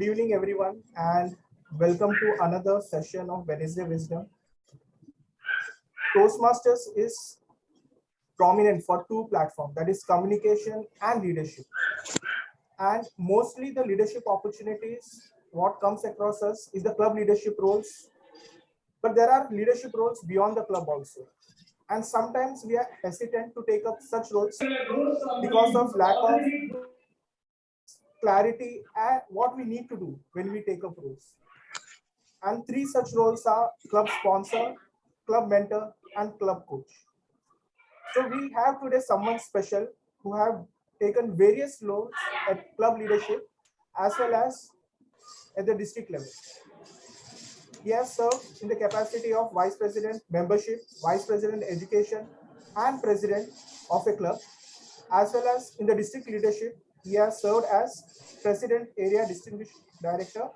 Good evening, everyone, and welcome to another session of Wednesday Wisdom. Toastmasters is prominent for two platforms, that is communication and leadership. And mostly the leadership opportunities, what comes across us is the club leadership roles, but there are leadership roles beyond the club also. And sometimes we are hesitant to take up such roles because of lack of clarity and what we need to do when we take up roles. And three such roles are club sponsor, club mentor, and club coach. So we have today someone special who have taken various roles at club leadership as well as at the district level. He has served in the capacity of Vice President Membership, Vice President Education, and President of a club, as well as in the district leadership. He has served as President Area Distinguished Director,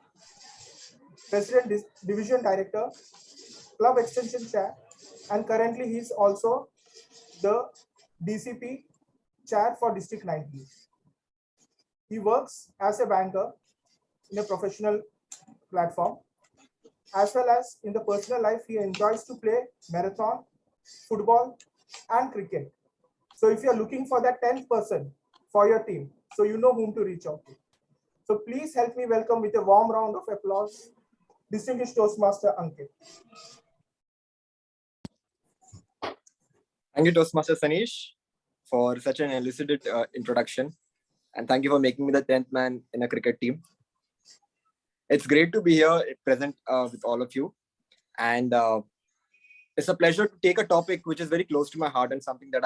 President Division Director, Club Extension Chair, and currently he is also the DCP Chair for District 19. He works as a banker in a professional platform, as well as in the personal life. He enjoys to play marathon, football, and cricket. So if you're looking for that 10th person for your team, so you know whom to reach out to. So please help me welcome with a warm round of applause, distinguished Toastmaster Ankit. Thank you, Toastmaster Sanish, for such an elicited introduction. And thank you for making me the 10th man in a cricket team. It's great to be here present with all of you. And it's a pleasure to take a topic which is very close to my heart and something that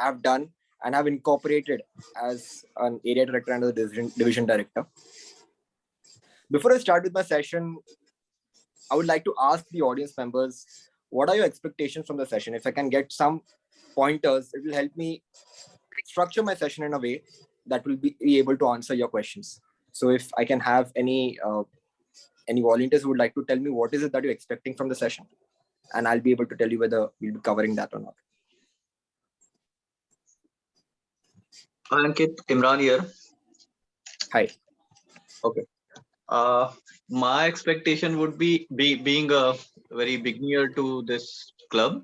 I've done and have incorporated as an area director and a division director. Before I start with my session, I would like to ask the audience members, what are your expectations from the session? If I can get some pointers, it will help me structure my session in a way that will be able to answer your questions. So if I can have any volunteers who would like to tell me what is it that you're expecting from the session, and I'll be able to tell you whether we'll be covering that or not. Hi, Ankit, Imran here. Hi. Okay. My expectation would be being a very beginner to this club.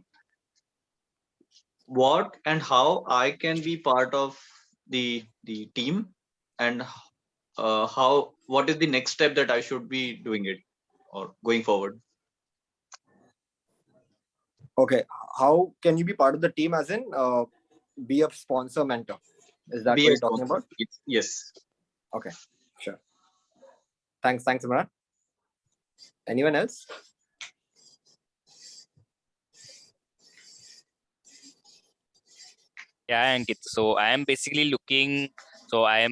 What and how I can be part of the team, and what is the next step that I should be doing it or going forward. Okay, how can you be part of the team, as in be a sponsor mentor? Is that what you're talking about? Yes. Okay, sure. Thanks, Imran. Anyone else? Yeah, Ankit. So I am basically looking. So I've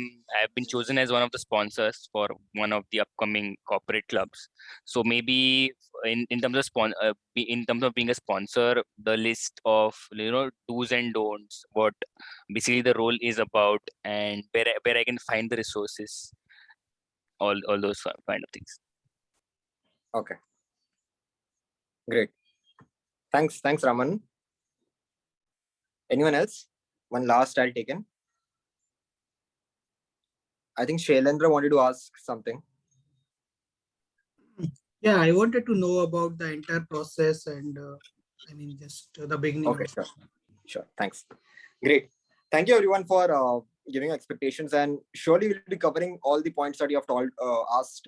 been chosen as one of the sponsors for one of the upcoming corporate clubs. So maybe in terms of being a sponsor, the list of do's and don'ts, what basically the role is about, and where I can find the resources, all those kind of things. Okay. Great. Thanks, Raman. Anyone else? One last I'll take in. I think Shailendra wanted to ask something. Yeah, I wanted to know about the entire process and just the beginning. Okay, sure. Thanks. Great. Thank you everyone for giving expectations, and surely we'll be covering all the points that you have asked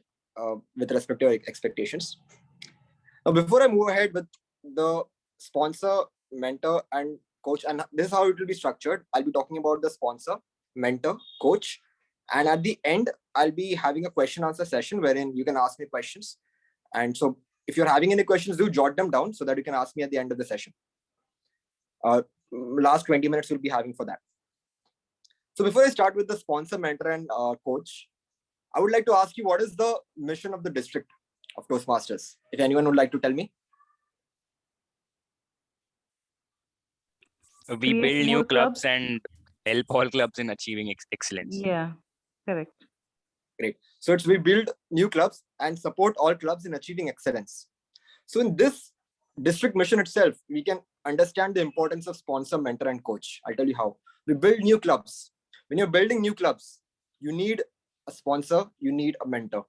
with respect to your expectations. Now, before I move ahead with the sponsor, mentor, and coach, and this is how it will be structured. I'll be talking about the sponsor, mentor, coach, and at the end, I'll be having a question answer session wherein you can ask me questions. And so if you're having any questions, do jot them down so that you can ask me at the end of the session. Last 20 minutes we'll be having for that. So before I start with the sponsor, mentor, and coach, I would like to ask you, what is the mission of the district of Toastmasters? If anyone would like to tell me. We build new clubs and help all clubs in achieving excellence. Yeah, correct. Great. So we build new clubs and support all clubs in achieving excellence. So in this district mission itself, we can understand the importance of sponsor, mentor, and coach. I'll tell you how. We build new clubs. When you're building new clubs, you need a sponsor, you need a mentor.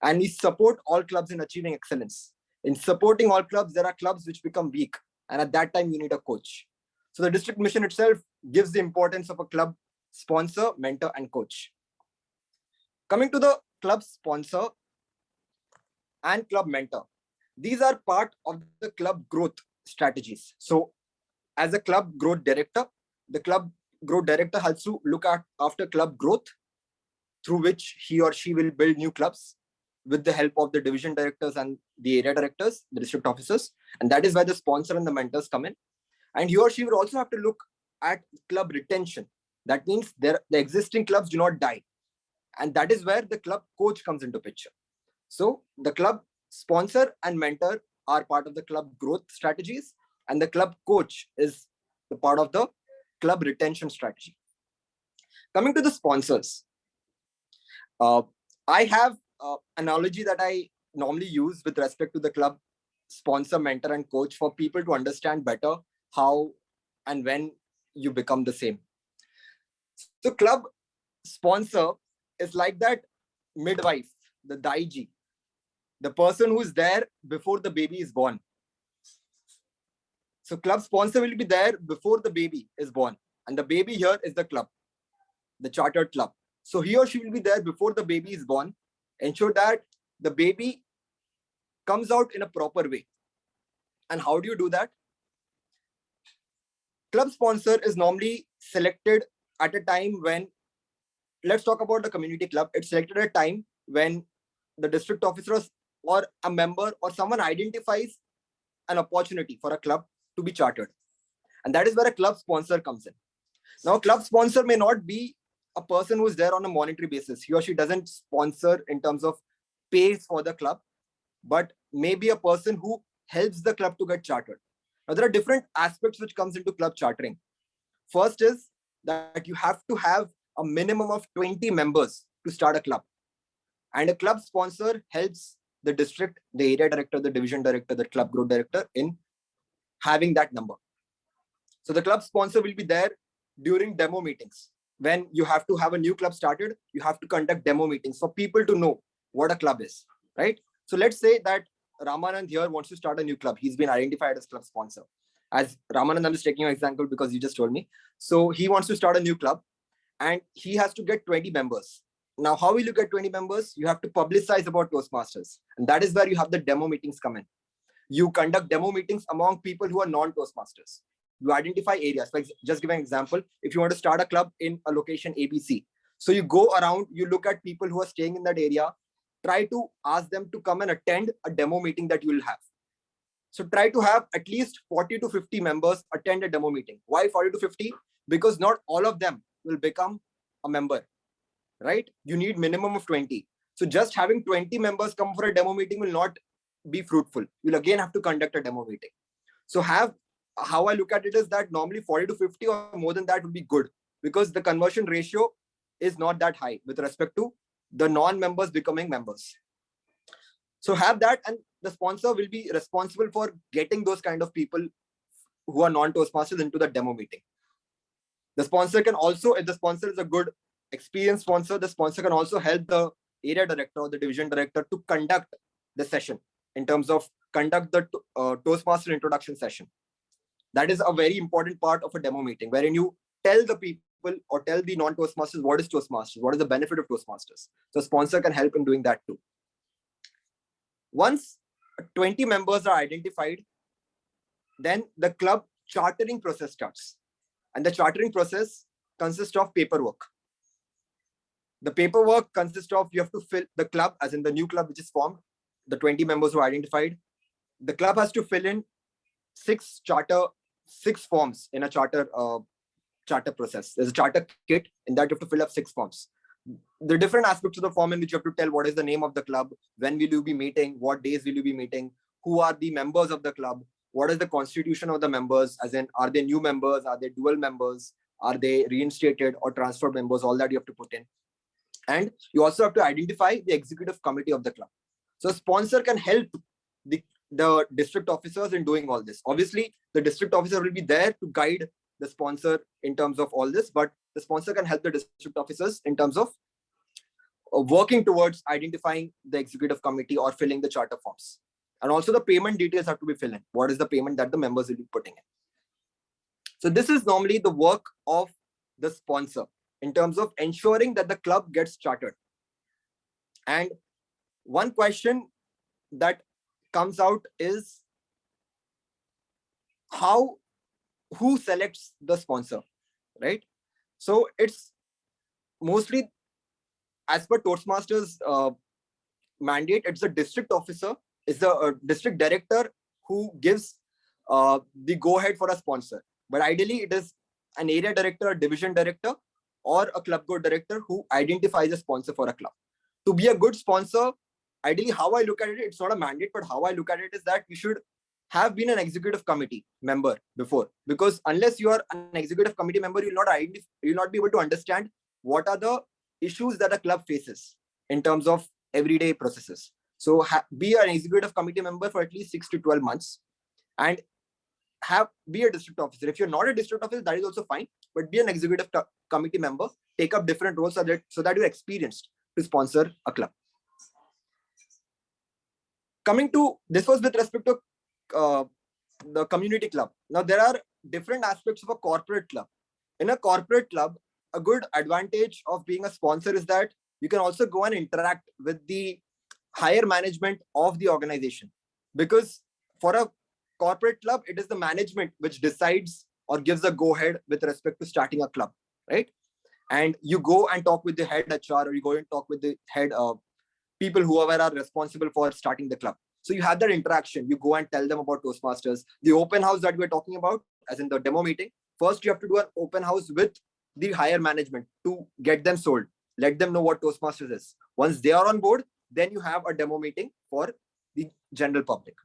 And we support all clubs in achieving excellence. In supporting all clubs, there are clubs which become weak. And at that time, you need a coach. So the district mission itself gives the importance of a club sponsor, mentor, and coach. Coming to the club sponsor and club mentor, these are part of the club growth strategies. So as a club growth director, the club growth director has to look after club growth, through which he or she will build new clubs with the help of the division directors and the area directors, the district officers. And that is where the sponsor and the mentors come in. And he or she will also have to look at club retention. That means the existing clubs do not die. And that is where the club coach comes into picture. So the club sponsor and mentor are part of the club growth strategies, and the club coach is the part of the club retention strategy. Coming to the sponsors, I have analogy that I normally use with respect to the club sponsor, mentor, and coach for people to understand better how and when you become the same. So club sponsor is like that midwife, the daiji, the person who is there before the baby is born. So club sponsor will be there before the baby is born. And the baby here is the club, the chartered club. So he or she will be there before the baby is born, ensure that the baby comes out in a proper way. And how do you do that? Club sponsor is normally selected at a time when, let's talk about the community club. It's selected at a time when the district officers or a member or someone identifies an opportunity for a club to be chartered. And that is where a club sponsor comes in. Now, club sponsor may not be a person who is there on a monetary basis. He or she doesn't sponsor in terms of pays for the club, but maybe a person who helps the club to get chartered. Now, there are different aspects which comes into club chartering. First is that you have to have a minimum of 20 members to start a club. And a club sponsor helps the district, the area director, the division director, the club growth director in having that number. So the club sponsor will be there during demo meetings. When you have to have a new club started, you have to conduct demo meetings for people to know what a club is, right? So let's say that Ramanand here wants to start a new club. He's been identified as club sponsor. As Ramanand, I'm just taking your example because you just told me. So he wants to start a new club and he has to get 20 members. Now, how will you get 20 members? You have to publicize about Toastmasters. And that is where you have the demo meetings come in. You conduct demo meetings among people who are non-Toastmasters. You identify areas. Like, just give an example. If you want to start a club in a location ABC, so you go around, you look at people who are staying in that area, try to ask them to come and attend a demo meeting that you will have. So try to have at least 40 to 50 members attend a demo meeting. Why 40 to 50? Because not all of them will become a member, right? You need minimum of 20. So just having 20 members come for a demo meeting will not be fruitful. You'll again have to conduct a demo meeting. So how I look at it is that normally 40 to 50 or more than that would be good, because the conversion ratio is not that high with respect to the non-members becoming members. So have that, and the sponsor will be responsible for getting those kind of people who are non-Toastmasters into the demo meeting. The sponsor can also, if the sponsor is a good experienced sponsor, the sponsor can also help the area director or the division director to conduct the session in terms of conduct the Toastmaster introduction session. That is a very important part of a demo meeting, wherein you tell the people or tell the non-Toastmasters what is Toastmasters, what is the benefit of Toastmasters. So sponsor can help in doing that too. Once 20 members are identified, then the club chartering process starts. And the chartering process consists of paperwork. The paperwork consists of, you have to fill the club, as in the new club which is formed, the 20 members who are identified. The club has to fill in 6 forms in a charter process. There's a charter kit. In that you have to fill up 6 forms. The different aspects of the form in which you have to tell what is the name of the club, when will you be meeting, what days will you be meeting, who are the members of the club, what is the constitution of the members, as in are they new members, are they dual members, are they reinstated or transferred members, all that you have to put in. And you also have to identify the executive committee of the club. So a sponsor can help the district officers in doing all this. Obviously, the district officer will be there to guide the sponsor in terms of all this, but the sponsor can help the district officers in terms of working towards identifying the executive committee or filling the charter forms. And also the payment details have to be filled in. What is the payment that the members will be putting in? So this is normally the work of the sponsor in terms of ensuring that the club gets chartered. And one question that comes out is who selects the sponsor, right? So it's mostly as per Toastmasters mandate, it's a district officer, it's the district director who gives the go ahead for a sponsor. But ideally, it is an area director, a division director, or a club board director who identifies a sponsor for a club. To be a good sponsor, ideally, how I look at it, it's not a mandate, but how I look at it is that you should have been an executive committee member before, because unless you are an executive committee member, you'll not be able to understand what are the issues that a club faces in terms of everyday processes. So be an executive committee member for at least 6 to 12 months and be a district officer. If you're not a district officer, that is also fine, but be an executive committee member, take up different roles so that you're experienced to sponsor a club. Coming to, this was with respect to the community club. Now there are different aspects of a corporate club. In a corporate club, a good advantage of being a sponsor is that you can also go and interact with the higher management of the organization, because for a corporate club, it is the management which decides or gives a go ahead with respect to starting a club, right? And you go and talk with the head HR, or you go and talk with the head people whoever are responsible for starting the club. So you have that interaction. You go and tell them about Toastmasters. The open house that we're talking about, as in the demo meeting, first you have to do an open house with the higher management to get them sold. Let them know what Toastmasters is. Once they are on board, then you have a demo meeting for the general public.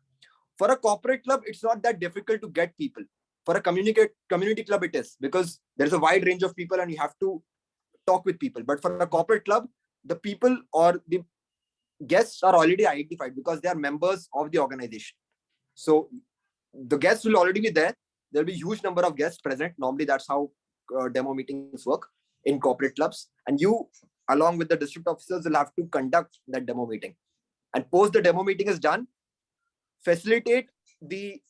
For a corporate club, it's not that difficult to get people. For a community club, it is, because there's a wide range of people and you have to talk with people. But for a corporate club, the people or the guests are already identified because they are members of the organization. So the guests will already be there. There'll be a huge number of guests present. Normally, that's how demo meetings work in corporate clubs. And you, along with the district officers, will have to conduct that demo meeting. And post the demo meeting is done, facilitate getting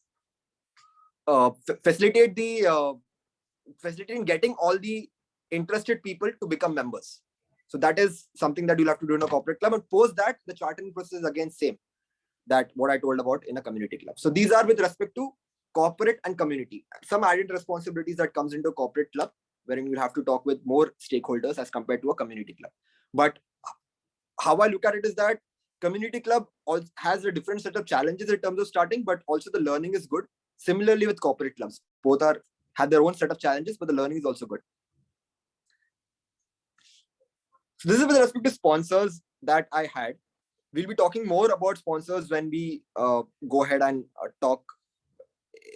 all the interested people to become members. So that is something that you'll have to do in a corporate club. And post that, the chartering process is again same, that what I told about in a community club. So these are with respect to corporate and community. Some added responsibilities that comes into a corporate club, wherein you'll have to talk with more stakeholders as compared to a community club. But how I look at it is that community club has a different set of challenges in terms of starting, but also the learning is good. Similarly with corporate clubs, both have their own set of challenges, but the learning is also good. So this is with respect to sponsors that I had. We'll be talking more about sponsors when we go ahead and talk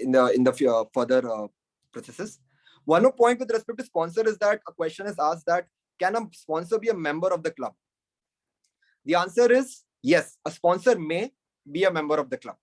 in the further processes. One more point with respect to sponsor is that a question is asked that, can a sponsor be a member of the club? The answer is yes, a sponsor may be a member of the club.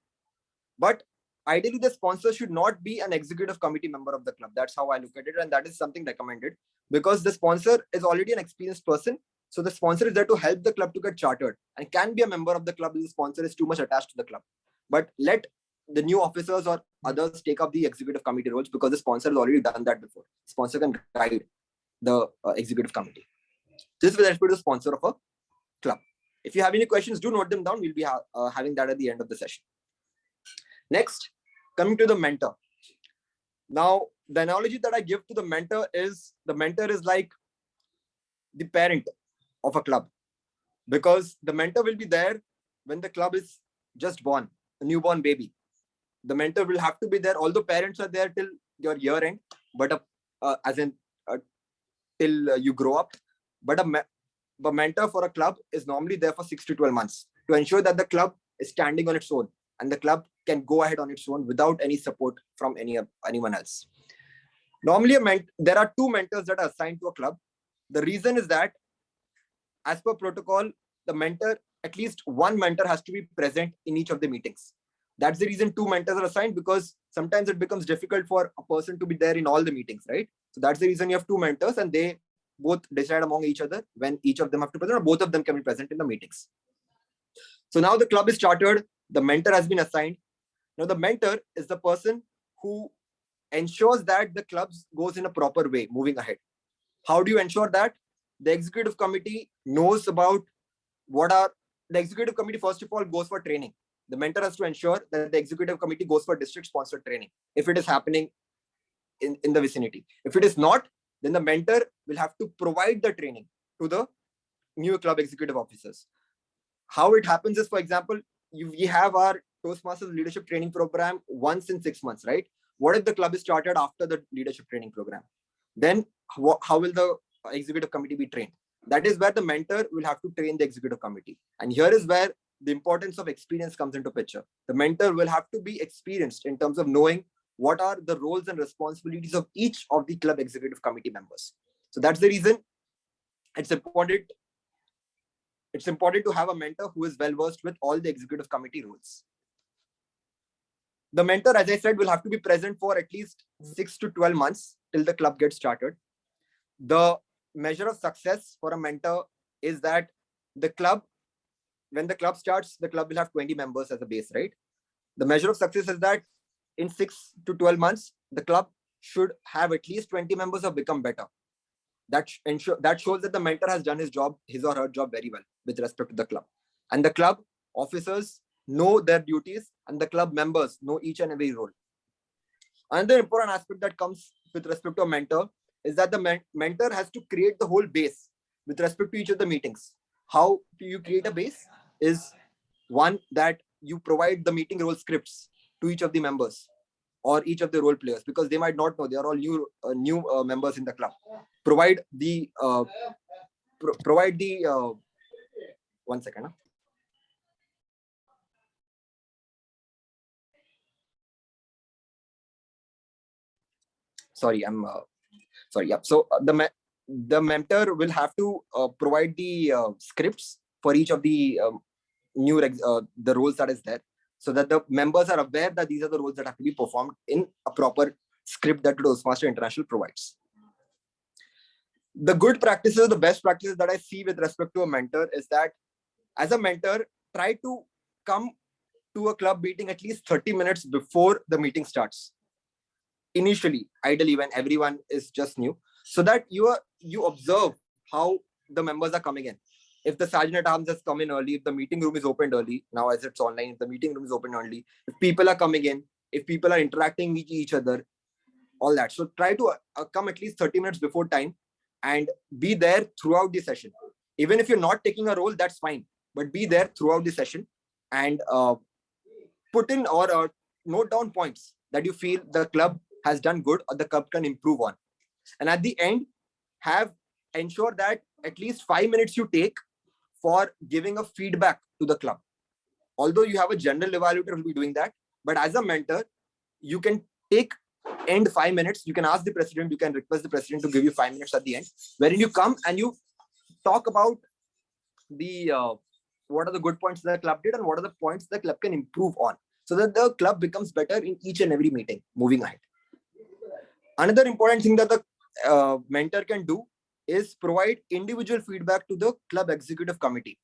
But ideally, the sponsor should not be an executive committee member of the club. That's how I look at it. And that is something recommended, because the sponsor is already an experienced person. So the sponsor is there to help the club to get chartered and can be a member of the club if the sponsor is too much attached to the club. But let the new officers or others take up the executive committee roles, because the sponsor has already done that before. Sponsor can guide the executive committee. This is with respect to the sponsor of a club. If you have any questions, do note them down. We'll be having that at the end of the session. Next, coming to the mentor. Now, the analogy that I give to the mentor is like the parent of a club, because the mentor will be there when the club is just born, a newborn baby. The mentor will have to be there, although parents are there till your year end, but till you grow up. But a mentor for a club is normally there for 6 to 12 months to ensure that the club is standing on its own and the club can go ahead on its own without any support from anyone else. Normally, there are 2 mentors that are assigned to a club. The reason is that, as per protocol, at least one mentor has to be present in each of the meetings. That's the reason 2 mentors are assigned, because sometimes it becomes difficult for a person to be there in all the meetings, right? So that's the reason you have 2 mentors, and they both decide among each other when each of them have to present, or both of them can be present in the meetings. So now the club is chartered, the mentor has been assigned. Now the mentor is the person who ensures that the club goes in a proper way, moving ahead. How do you ensure that? The executive committee knows about the executive committee first of all goes for training. The mentor has to ensure that the executive committee goes for district sponsored training if it is happening in the vicinity. If it is not, then the mentor will have to provide the training to the new club executive officers. How it happens is, for example, we have our Toastmasters leadership training program once in 6 months, right? What if the club is started after the leadership training program? Then how will the executive committee be trained? That is where the mentor will have to train the executive committee. And here is where the importance of experience comes into picture. The mentor will have to be experienced in terms of knowing what are the roles and responsibilities of each of the club executive committee members. So that's the reason it's important to have a mentor who is well versed with all the executive committee roles. The mentor, as I said, will have to be present for at least 6 to 12 months till the club gets started. The measure of success for a mentor is that when the club starts, the club will have 20 members as a base, right? The measure of success is that in 6 to 12 months, the club should have at least 20 members or become better. That shows that the mentor has done his or her job very well with respect to the club. And the club officers know their duties and the club members know each and every role. Another important aspect that comes with respect to a mentor is that the mentor has to create the whole base with respect to each of the meetings. How do you create a base? Is one that you provide the meeting role scripts to each of the members or each of the role players, because they might not know, they are all new members in the club. Provide the one second. Sorry, yeah. So the mentor will have to provide the scripts for each of the the roles that is there, so that the members are aware that these are the roles that have to be performed in a proper script that Toastmaster International provides. The good practices, the best practices that I see with respect to a mentor is that as a mentor, try to come to a club meeting at least 30 minutes before the meeting starts. Initially, ideally, when everyone is just new, so that you observe how the members are coming in. If the sergeant at arms has come in early, if the meeting room is opened early, now as it's online, if the meeting room is open early, if people are coming in, if people are interacting with each other, all that. So try to come at least 30 minutes before time and be there throughout the session. Even if you're not taking a role, that's fine, but be there throughout the session and put in or note down points that you feel the club has done good or the club can improve on. And at the end, ensure that at least 5 minutes you take for giving a feedback to the club. Although you have a general evaluator who will be doing that, but as a mentor, you can end 5 minutes. You can ask the president, you can request the president to give you 5 minutes at the end, wherein you come and you talk about the what are the good points the club did and what are the points the club can improve on, so that the club becomes better in each and every meeting moving ahead. Another important thing that the mentor can do is provide individual feedback to the club executive committee.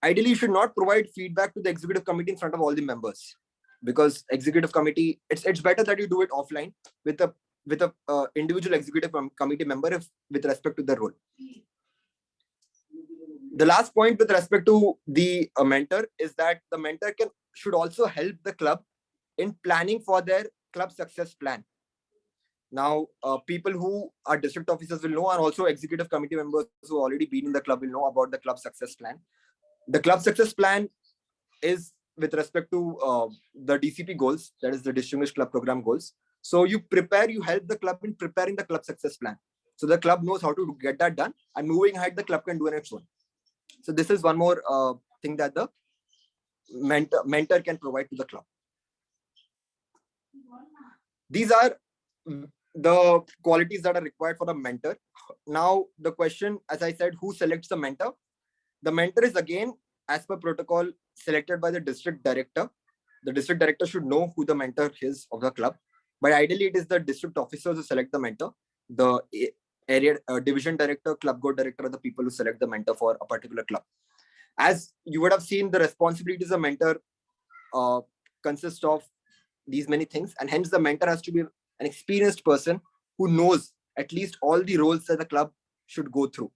Ideally, you should not provide feedback to the executive committee in front of all the members, because executive committee, it's better that you do it offline with a individual executive committee member with respect to the role. The last point with respect to the mentor is that the mentor should also help the club in planning for their club success plan. Now, people who are district officers will know, and also executive committee members who already been in the club will know about the club success plan. The club success plan is with respect to the DCP goals, that is the Distinguished Club Program goals. So you help the club in preparing the club success plan. So the club knows how to get that done, and moving ahead, the club can do on its own. So this is one more thing that the mentor can provide to the club. These are the qualities that are required for a mentor. Now, the question, as I said, who selects the mentor? The mentor is again, as per protocol, selected by the district director. The district director should know who the mentor is of the club, but ideally it is the district officers who select the mentor. The area division director, club board director are the people who select the mentor for a particular club. As you would have seen, the responsibilities of mentor consist of these many things, and hence the mentor has to be an experienced person who knows at least all the roles that the club should go through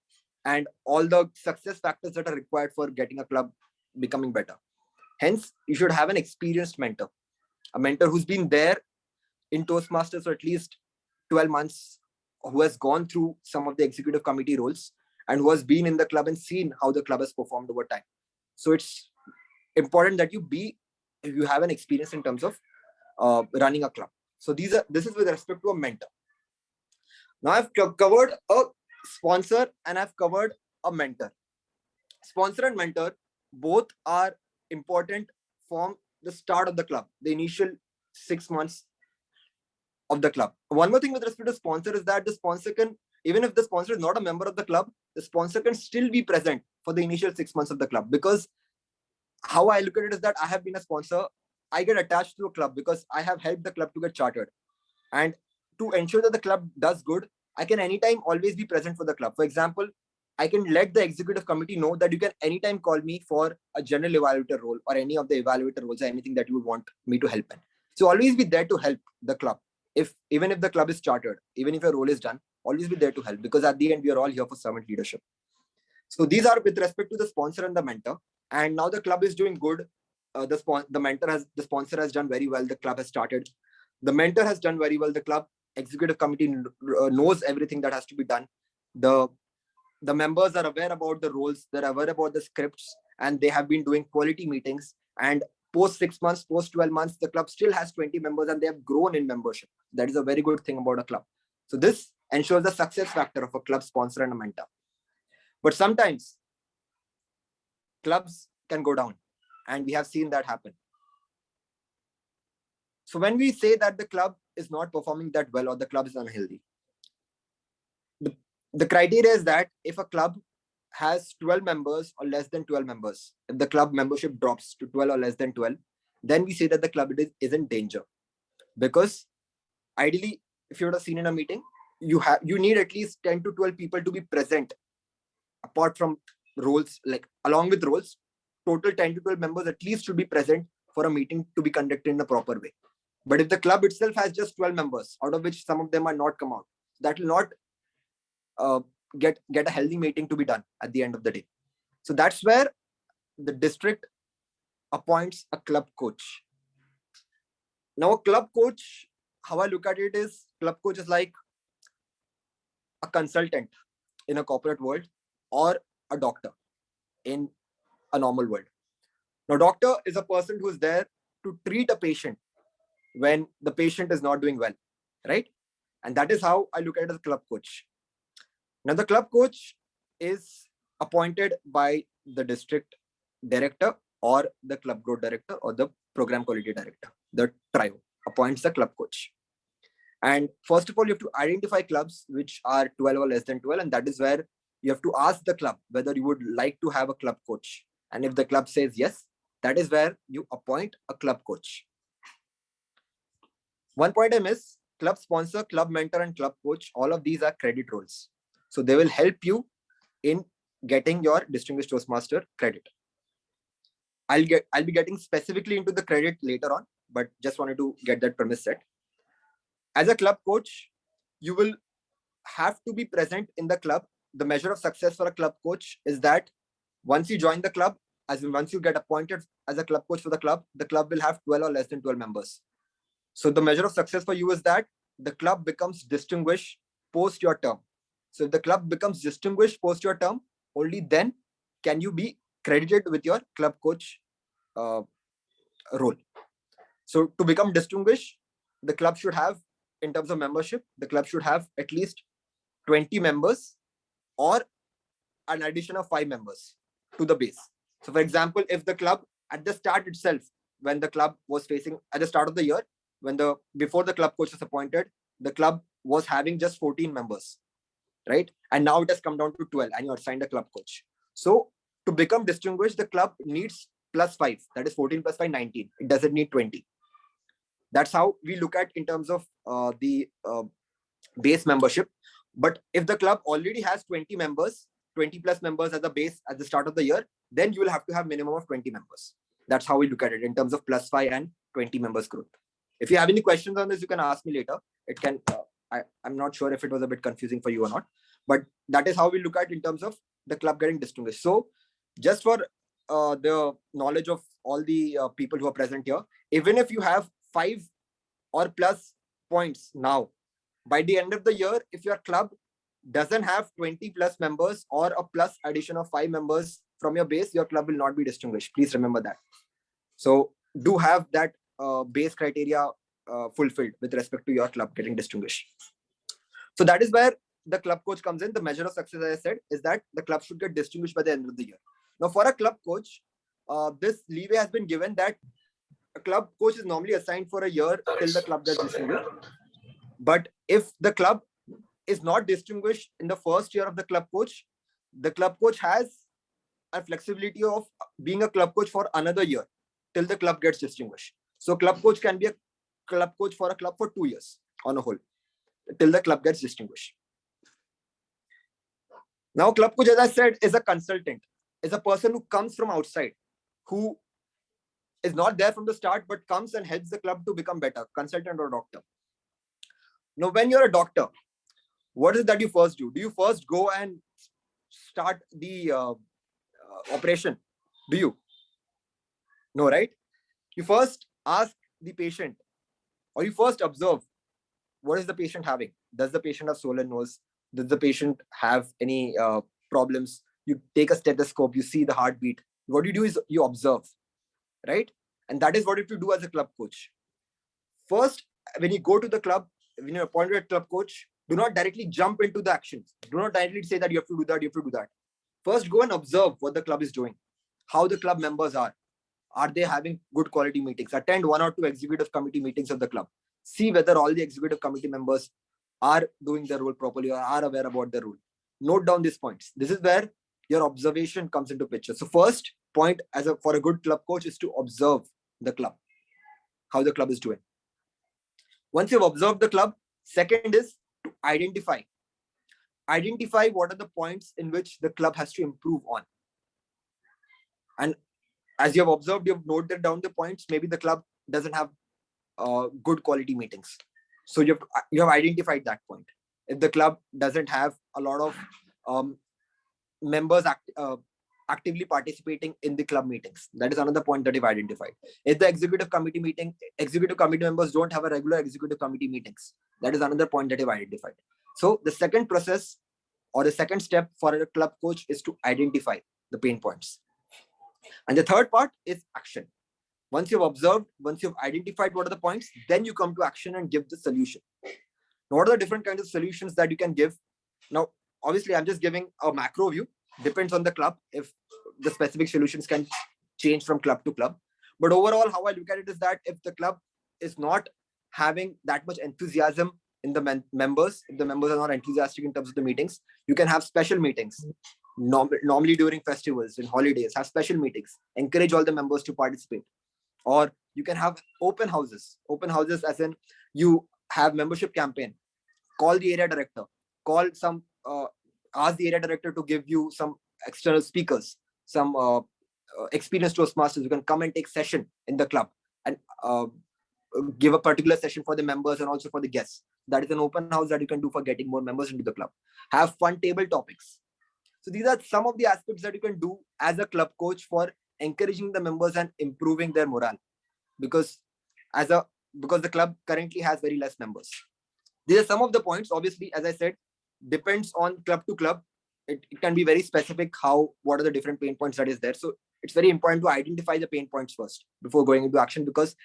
and all the success factors that are required for getting a club becoming better. Hence, you should have an experienced mentor, a mentor who's been there in Toastmasters for at least 12 months, who has gone through some of the executive committee roles and who has been in the club and seen how the club has performed over time. So it's important that you have an experience in terms of running a club. So this is with respect to a mentor. Now I've covered a sponsor and I've covered a mentor. Sponsor and mentor both are important from the start of the club, the initial 6 months of the club. One more thing with respect to sponsor is that the sponsor can, even if the sponsor is not a member of the club, the sponsor can still be present for the initial 6 months of the club. Because how I look at it is that I have been a sponsor, I get attached to a club because I have helped the club to get chartered. And to ensure that the club does good, I can anytime always be present for the club. For example, I can let the executive committee know that you can anytime call me for a general evaluator role or any of the evaluator roles or anything that you would want me to help in. So always be there to help the club. Even if the club is chartered, even if your role is done, always be there to help, because at the end, we are all here for servant leadership. So these are with respect to the sponsor and the mentor. And now the club is doing good. The sponsor has done very well. The club has started. The mentor has done very well. The club executive committee knows everything that has to be done. The members are aware about the roles. They're aware about the scripts, and they have been doing quality meetings. And post 6 months, post 12 months, the club still has 20 members and they have grown in membership. That is a very good thing about a club. So this ensures the success factor of a club sponsor and a mentor. But sometimes clubs can go down, and we have seen that happen. So when we say that the club is not performing that well or the club is unhealthy, the criteria is that if a club has 12 members or less than 12 members, if the club membership drops to 12 or less than 12, then we say that the club is in danger. Because ideally, if you would have seen in a meeting, you need at least 10 to 12 people to be present, apart from roles, like along with roles, total 10 to 12 members at least should be present for a meeting to be conducted in a proper way. But if the club itself has just 12 members, out of which some of them are not come out, that will not get a healthy meeting to be done at the end of the day. So that's where the district appoints a club coach. Now, a club coach, how I look at it is, club coach is like a consultant in a corporate world or a doctor in a normal world. Now, doctor is a person who is there to treat a patient when the patient is not doing well, right? And that is how I look at it as a club coach. Now, the club coach is appointed by the district director or the club growth director or the program quality director. The trio appoints the club coach. And first of all, you have to identify clubs which are 12 or less than 12. And that is where you have to ask the club whether you would like to have a club coach. And if the club says yes, that is where you appoint a club coach. One point I miss, club sponsor, club mentor, and club coach, all of these are credit roles. So they will help you in getting your Distinguished Toastmaster credit. I'll be getting specifically into the credit later on, but just wanted to get that premise set. As a club coach, you will have to be present in the club. The measure of success for a club coach is that once you join the club, as in once you get appointed as a club coach for the club will have 12 or less than 12 members. So the measure of success for you is that the club becomes distinguished post your term. So if the club becomes distinguished post your term, only then can you be credited with your club coach role. So to become distinguished, the club should have, in terms of membership, the club should have at least 20 members or an addition of 5 members to the base. So for example, if the club at the start itself, when the club was facing at the start of the year, before the club coach was appointed, the club was having just 14 members, right? And now it has come down to 12 and you assigned a club coach. So to become distinguished, the club needs plus 5, that is 14 plus 5, 19. It doesn't need 20. That's how we look at in terms of the base membership. But if the club already has 20 members, 20 plus members as a base at the start of the year, then you will have to have minimum of 20 members. That's how we look at it in terms of plus 5 and 20 members growth. If you have any questions on this, you can ask me later. It can, I'm not sure if it was a bit confusing for you or not, but that is how we look at in terms of the club getting distinguished. So just for the knowledge of all the people who are present here, even if you have 5 or plus points now, by the end of the year, if your club doesn't have 20 plus members or a plus addition of 5 members from your base, your club will not be distinguished. Please remember that. So do have that base criteria fulfilled with respect to your club getting distinguished. So that is where the club coach comes in. The measure of success, as I said, is that the club should get distinguished by the end of the year. Now, for a club coach, this leeway has been given that a club coach is normally assigned for a year till the club gets distinguished. But if the club is not distinguished in the first year of the club coach has a flexibility of being a club coach for another year till the club gets distinguished. So club coach can be a club coach for a club for 2 years on a whole, till the club gets distinguished. Now, club coach, as I said, is a consultant, is a person who comes from outside, who is not there from the start, but comes and helps the club to become better, consultant or doctor. Now, when you're a doctor, what is it that you first do? Do you first go and start the operation? Do you? No, right? You first ask the patient, or you first observe, what is the patient having? Does the patient have swollen nose? Does the patient have any problems? You take a stethoscope, you see the heartbeat. What you do is you observe, right? And that is what you have to do as a club coach. First, when you go to the club, when you're appointed a club coach, do not directly jump into the actions. Do not directly say that you have to do that, you have to do that. First, go and observe what the club is doing, how the club members are. Are they having good quality meetings? Attend 1 or 2 executive committee meetings of the club. See whether all the executive committee members are doing their role properly or are aware about the role. Note down these points. This is where your observation comes into picture. So first point for a good club coach is to observe the club, how the club is doing. Once you've observed the club, second is to identify. Identify what are the points in which the club has to improve on. And as you have observed, you've noted down the points. Maybe the club doesn't have good quality meetings. So you have identified that point. If the club doesn't have a lot of members actively participating in the club meetings, that is another point that you've identified. If the executive committee members don't have a regular executive committee meetings, that is another point that you've identified. So the second process or the second step for a club coach is to identify the pain points. And the third part is action. Once you've observed, once you've identified what are the points, then you come to action and give the solution. Now, what are the different kinds of solutions that you can give? Now, obviously, I'm just giving a macro view. Depends on the club if the specific solutions can change from club to club. But overall, how I look at it is that if the club is not having that much enthusiasm in the members, if the members are not enthusiastic in terms of the meetings, you can have special meetings. Normally during festivals and holidays, have special meetings. Encourage all the members to participate. Or you can have open houses. Open houses as in you have membership campaign. Call the area director. Call some, ask the area director to give you some external speakers, some experienced Toastmasters who can come and take session in the club and give a particular session for the members and also for the guests. That is an open house that you can do for getting more members into the club. Have fun table topics. So these are some of the aspects that you can do as a club coach for encouraging the members and improving their morale, because the club currently has very less members. These are some of the points. Obviously, as I said, depends on club to club. It can be very specific what are the different pain points that is there. So it's very important to identify the pain points first before going into action, because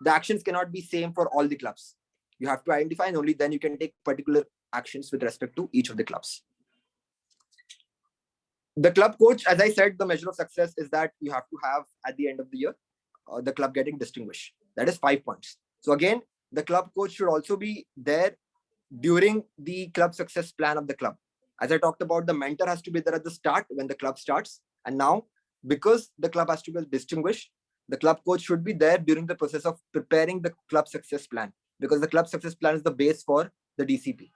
the actions cannot be same for all the clubs. You have to identify, and only then you can take particular actions with respect to each of the clubs. The club coach, as I said, the measure of success is that you have to have at the end of the year, the club getting distinguished. That is 5 points. So again, the club coach should also be there during the club success plan of the club. As I talked about, the mentor has to be there at the start when the club starts. And now, because the club has to be distinguished, the club coach should be there during the process of preparing the club success plan, because the club success plan is the base for the DCP.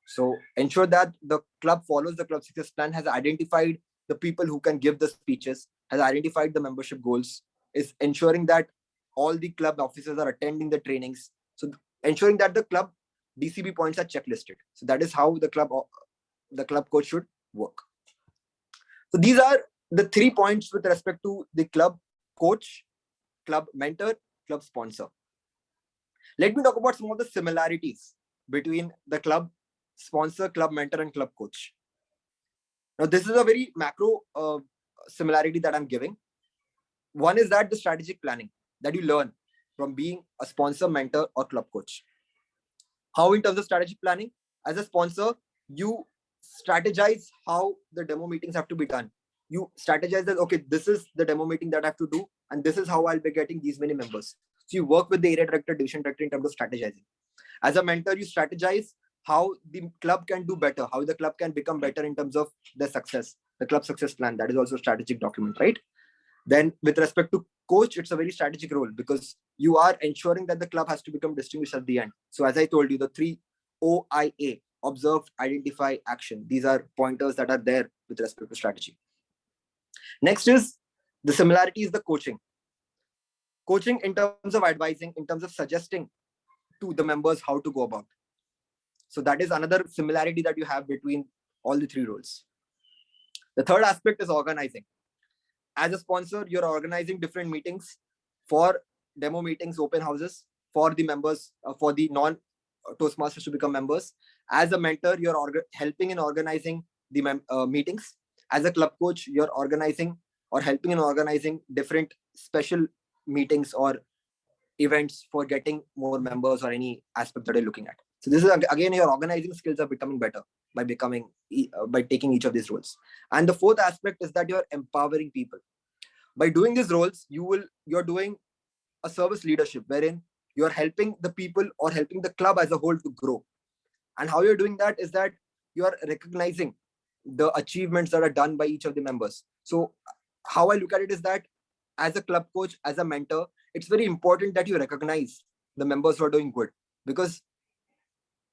So ensure that the club follows the club success plan, has identified the people who can give the speeches, has identified the membership goals, is ensuring that all the club officers are attending the trainings. So ensuring that the club DCB points are checklisted. So that is how the club coach should work. So these are the 3 points with respect to the club coach, club mentor, club sponsor. Let me talk about some of the similarities between the club sponsor, club mentor, and club coach. Now, this is a very macro similarity that I'm giving. One is that the strategic planning that you learn from being a sponsor, mentor, or club coach. How in terms of strategic planning? As a sponsor, you strategize how the demo meetings have to be done. You strategize that, okay, this is the demo meeting that I have to do, and this is how I'll be getting these many members. So you work with the area director, division director in terms of strategizing. As a mentor, you strategize how the club can do better, how the club can become better in terms of the success, the club success plan. That is also a strategic document, right? Then with respect to coach, it's a very strategic role because you are ensuring that the club has to become distinguished at the end. So as I told you, the 3 OIA, observe, identify, action. These are pointers that are there with respect to strategy. Next is the similarity is the coaching. Coaching in terms of advising, in terms of suggesting to the members how to go about. So that is another similarity that you have between all the 3 roles. The third aspect is organizing. As a sponsor, you're organizing different meetings for demo meetings, open houses for the members, for the non-Toastmasters to become members. As a mentor, you're helping in organizing the meetings. As a club coach, you're organizing or helping in organizing different special meetings or events for getting more members or any aspect that you're looking at. So this is again, your organizing skills are becoming better by taking each of these roles. And the fourth aspect is that you're empowering people. By doing these roles, you're doing a service leadership wherein you're helping the people or helping the club as a whole to grow. And how you're doing that is that you are recognizing the achievements that are done by each of the members. So how I look at it is that as a club coach, as a mentor, it's very important that you recognize the members who are doing good. Because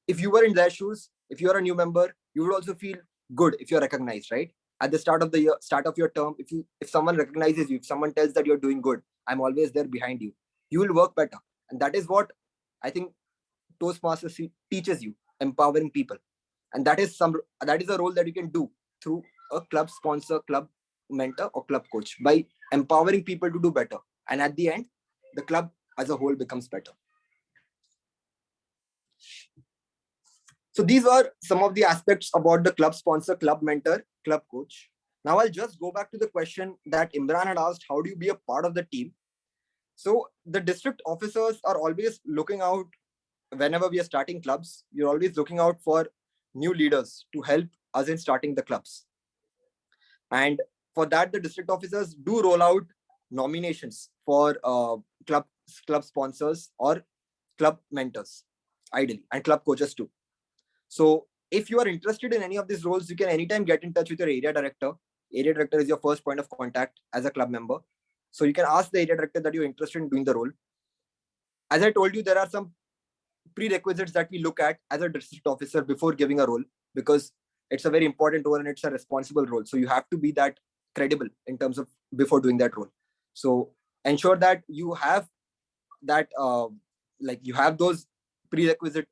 if you were in their shoes, if you're a new member, you would also feel good if you're recognized, right? At the start of the year, start of your term, if someone recognizes you, if someone tells that you're doing good, I'm always there behind you, you will work better. And that is what I think Toastmasters teaches you, empowering people. And that is a role that you can do through a club sponsor, club mentor, or club coach, by empowering people to do better. And at the end, the club as a whole becomes better. So these were some of the aspects about the club sponsor, club mentor, club coach. Now I'll just go back to the question that Imran had asked, how do you be a part of the team? So the district officers are always looking out, whenever we are starting clubs, you're always looking out for new leaders to help us in starting the clubs. And for that, the district officers do roll out nominations for club sponsors or club mentors, ideally, and club coaches too. So if you are interested in any of these roles, you can anytime get in touch with your area director. Area director is your first point of contact as a club member. So you can ask the area director that you're interested in doing the role. As I told you, there are some prerequisites that we look at as a district officer before giving a role, because it's a very important role and it's a responsible role. So you have to be that credible in terms of before doing that role. So ensure that you have that, you have those prerequisite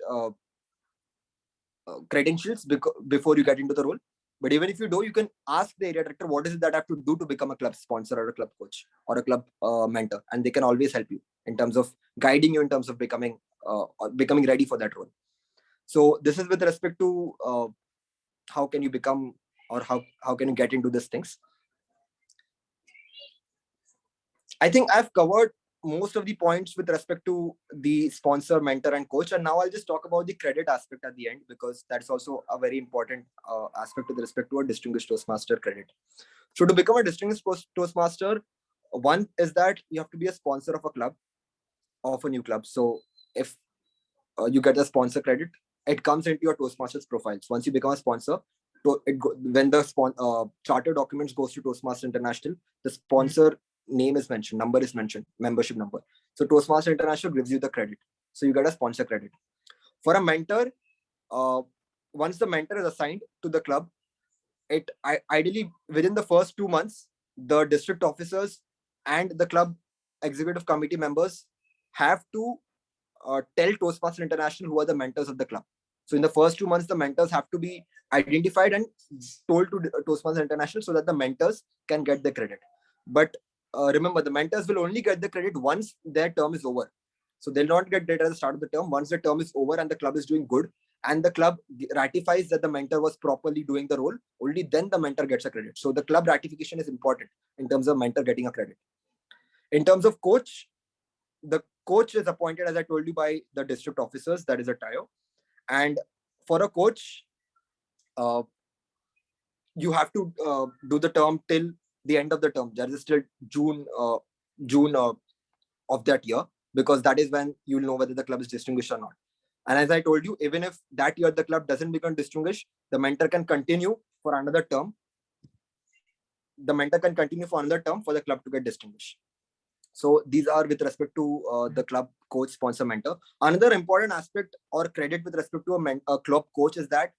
credentials before you get into the role. But even if you do, you can ask the area director, what is it that I have to do to become a club sponsor or a club coach or a club mentor? And they can always help you in terms of guiding you in terms of becoming ready for that role. So this is with respect to how can you become, or how can you get into these things. I think I've covered most of the points with respect to the sponsor, mentor, and coach. And now I'll just talk about the credit aspect at the end, because that's also a very important aspect with respect to a distinguished Toastmaster credit. So to become a distinguished Toastmaster, one is that you have to be a sponsor of a club, of a new club. So if you get a sponsor credit, it comes into your Toastmasters profiles. Once you become a sponsor, when the charter documents goes to Toastmasters International, the sponsor name is mentioned, number is mentioned, membership number. So Toastmasters International gives you the credit. So you get a sponsor credit. For a mentor, once the mentor is assigned to the club, ideally within the first 2 months, the district officers and the club executive committee members have to tell Toastmaster International who are the mentors of the club. So in the first 2 months, the mentors have to be identified and told to Toastmaster International so that the mentors can get the credit. But remember, the mentors will only get the credit once their term is over. So they'll not get credit at the start of the term. Once the term is over and the club is doing good, and the club ratifies that the mentor was properly doing the role, only then the mentor gets a credit. So the club ratification is important in terms of mentor getting a credit. In terms of coach, the coach is appointed, as I told you, by the district officers. That is a trio. And for a coach, you have to do the term till the end of the term. That is till June of that year, because that is when you'll know whether the club is distinguished or not. And as I told you, even if that year the club doesn't become distinguished, the mentor can continue for another term. The mentor can continue for another term for the club to get distinguished. So these are with respect to the club coach, sponsor, mentor. Another important aspect or credit with respect to a club coach is that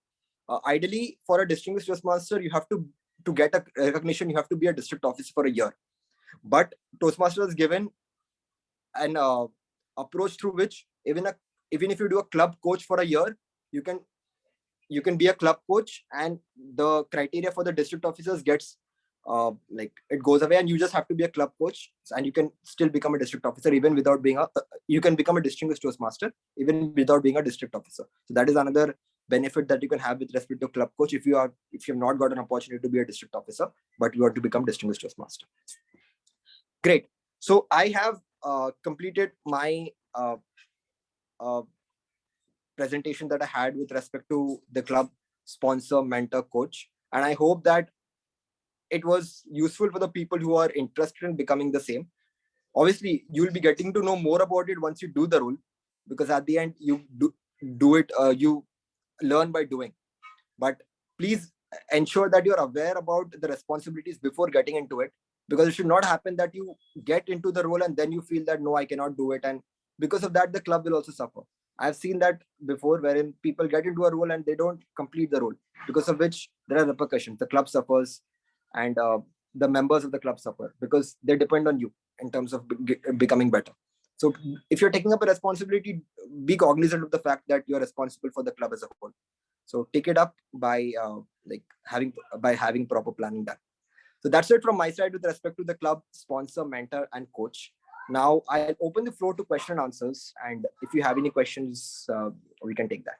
ideally for a distinguished Toastmaster, you have to get a recognition, you have to be a district officer for a year. But Toastmaster is given an approach through which even if you do a club coach for a year, you can be a club coach, and the criteria for the district officers gets like it goes away, and you just have to be a club coach, and you can still become a district officer even without being you can become a distinguished Toastmaster even without being a district officer. So that is another benefit that you can have with respect to club coach if you have not got an opportunity to be a district officer, but you are to become distinguished Toastmaster. Great. So I have completed my presentation that I had with respect to the club sponsor, mentor, coach, and I hope that it was useful for the people who are interested in becoming the same. Obviously, you'll be getting to know more about it once you do the role, because at the end you do it, you learn by doing. But please ensure that you're aware about the responsibilities before getting into it, because it should not happen that you get into the role and then you feel that no, I cannot do it, and because of that the club will also suffer. I've seen that before, wherein people get into a role and they don't complete the role, because of which there are repercussions. The club suffers, and the members of the club suffer, because they depend on you in terms of becoming better. So if you're taking up a responsibility, be cognizant of the fact that you're responsible for the club as a whole. So take it up by having proper planning done. So that's it from my side with respect to the club sponsor, mentor, and coach. Now I'll open the floor to question and answers, and if you have any questions, we can take that.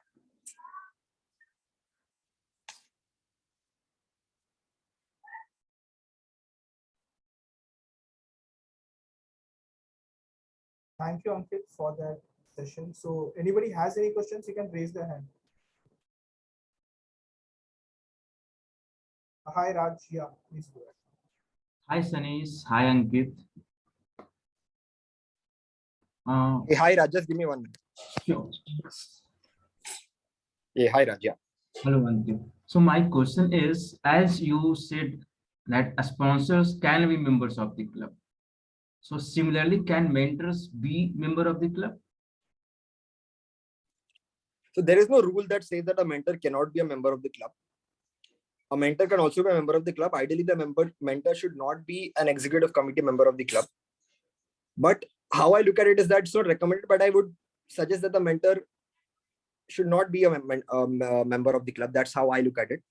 Thank you, Ankit, for that session. So anybody has any questions, you can raise their hand. Hi, Raj. Yeah, please go ahead. Hi, Sanis. Hi, Ankit. Hey, hi Raj, just give me 1 minute. Sure. Hey, hi Raj. Yeah. Hello, Ankit. So my question is, as you said that sponsors can be members of the club. So similarly, can mentors be member of the club? So there is no rule that says that a mentor cannot be a member of the club. A mentor can also be a member of the club. Ideally, the mentor should not be an executive committee member of the club. But how I look at it is that it's not recommended, but I would suggest that the mentor should not be a member of the club. That's how I look at it.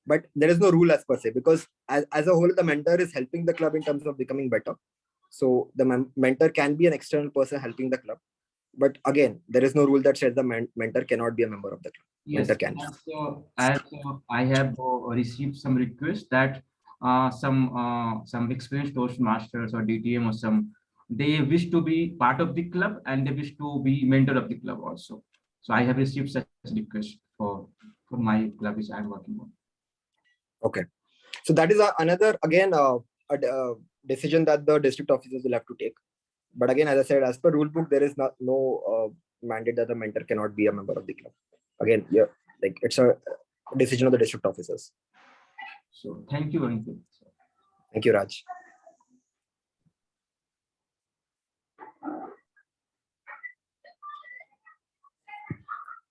But there is no rule as per se, because as a whole, the mentor is helping the club in terms of becoming better. So the mentor can be an external person helping the club. But again, there is no rule that says the mentor cannot be a member of the club. Yes, mentor can. as I have received some requests that some experienced Toastmasters or DTM or they wish to be part of the club and they wish to be mentor of the club also. So I have received such request for my club which I am working on. Okay, so that is another again a decision that the district officers will have to take. But again, as I said, as per rule book, there is no mandate that the mentor cannot be a member of the club. Again, yeah, like it's a decision of the district officers. So thank you, Ankit. Thank you, Raj.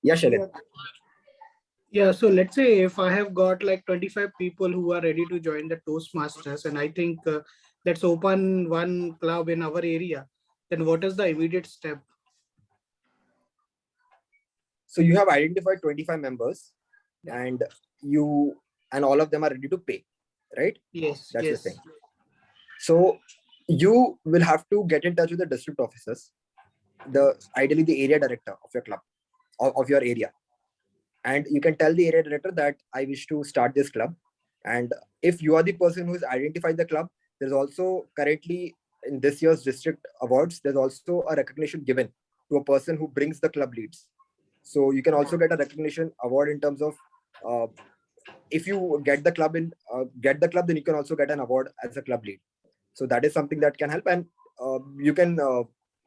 Yeah, Shailendra. Yeah, so let's say if I have got like 25 people who are ready to join the Toastmasters, and I think let's open one club in our area, then what is the immediate step? So you have identified 25 members, Yeah. and all of them are ready to pay, right? Yes, That's the yes. thing. So you will have to get in touch with the district officers, ideally the area director of your club, of your area, and you can tell the area director that I wish to start this club. And if you are the person who has identified the club, there's also currently in this year's district awards, there's also a recognition given to a person who brings the club leads. So you can also get a recognition award in terms of uh, if you get the club, then you can also get an award as a club lead. So that is something that can help, and you can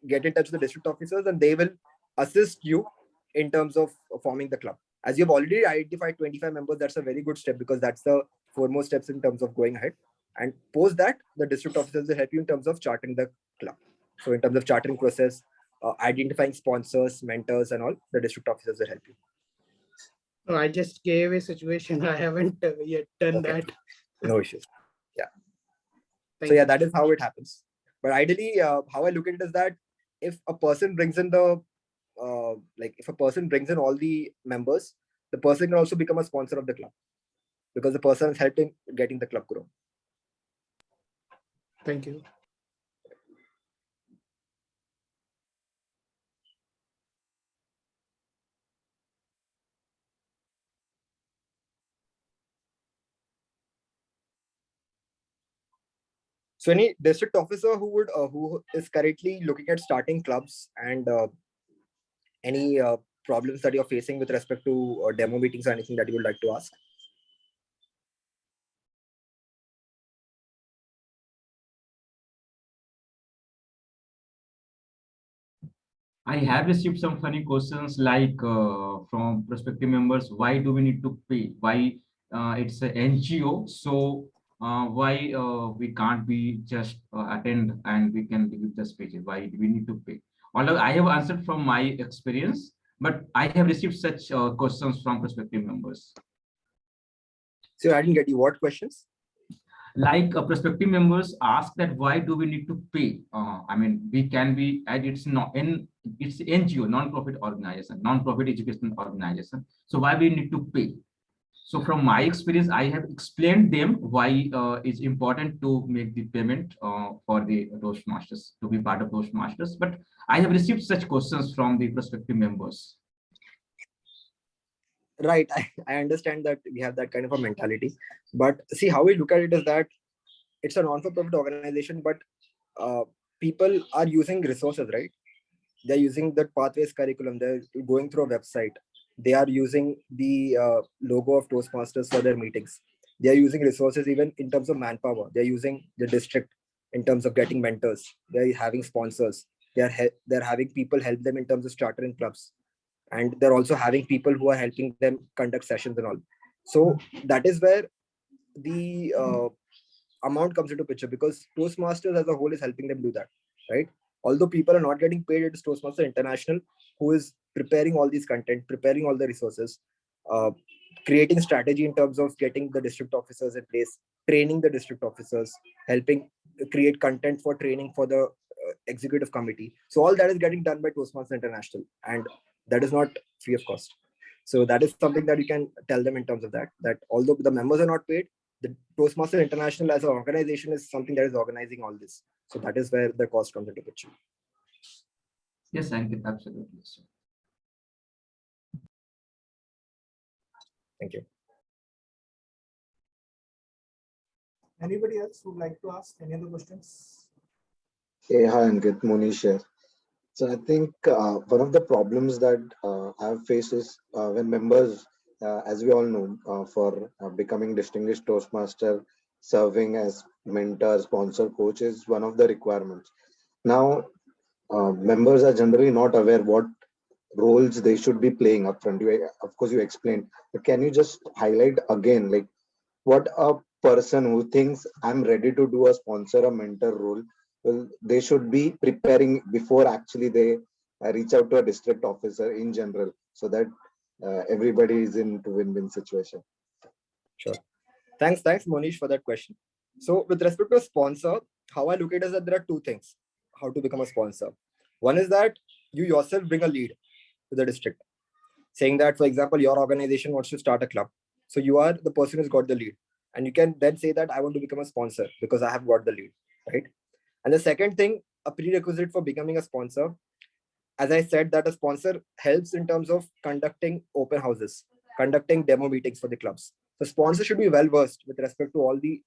get in touch with the district officers, and they will assist you in terms of forming the club. As you've already identified 25 members, that's a very good step, because that's the foremost steps in terms of going ahead. And post that, the district officers will help you in terms of charting the club. So in terms of chartering process, identifying sponsors, mentors, and all, the district officers will help you. So I just gave a situation. I haven't yet done Okay. that. No issues. Yeah. Thank So yeah, you. that is how it happens. But ideally, how I look at it is that if a person brings in if a person brings in all the members, the person can also become a sponsor of the club, because the person has helped in getting the club grown. Thank you. So any district officer who is currently looking at starting clubs, and any problems that you're facing with respect to demo meetings or anything that you would like to ask? I have received some funny questions like from prospective members, why do we need to pay? Why it's an NGO, so why we can't be just attend and we can give the speeches? Why do we need to pay? Although I have answered from my experience, but I have received such questions from prospective members. So I didn't get you. What questions? Like prospective members ask that why do we need to pay? I mean, we can be, and it's not in, it's NGO, non-profit organization, non-profit educational organization. So why we need to pay? So from my experience, I have explained them why it's important to make the payment for the Toastmasters, to be part of Toastmasters. But I have received such questions from the prospective members. Right. I understand that we have that kind of a mentality, but see, how we look at it is that it's a non-for-profit organization, but people are using resources, right? They're using the Pathways curriculum. They're going through a website. They are using the logo of Toastmasters for their meetings. They are using resources even in terms of manpower. They're using the district in terms of getting mentors. They're having sponsors. They're having people help them in terms of chartering clubs, and they're also having people who are helping them conduct sessions and all. So that is where the amount comes into picture, because Toastmasters as a whole is helping them do that, right? Although people are not getting paid, it is Toastmaster International who is preparing all these content, preparing all the resources, uh, creating strategy in terms of getting the district officers in place, training the district officers, helping create content for training for the executive committee. So all that is getting done by Toastmasters International, and that is not free of cost. So that is something that you can tell them in terms of that although the members are not paid, the Toastmaster International as an organization is something that is organizing all this. So that is where the cost comes into picture. Yes, Ankit, absolutely. Sir. Thank you. Anybody else would like to ask any other questions? Hey, hi, Ankit, Monish here. So I think one of the problems that I've faced is when members, as we all know, for becoming distinguished Toastmaster, serving as mentor, sponsor, coach is one of the requirements. Now, members are generally not aware what roles they should be playing upfront. Of course, you explained, but can you just highlight again, like what a person who thinks I'm ready to do a sponsor, a mentor role, well, they should be preparing before actually they reach out to a district officer in general, so that everybody is in to win-win situation. Sure. Thanks, Monish, for that question. So with respect to a sponsor, how I look at it is that there are two things how to become a sponsor. One is that you yourself bring a lead to the district, saying that, for example, your organization wants to start a club. So you are the person who's got the lead. And you can then say that I want to become a sponsor because I have got the lead, right? And the second thing, a prerequisite for becoming a sponsor, as I said, that a sponsor helps in terms of conducting open houses, conducting demo meetings for the clubs. The sponsor should be well versed with respect to all the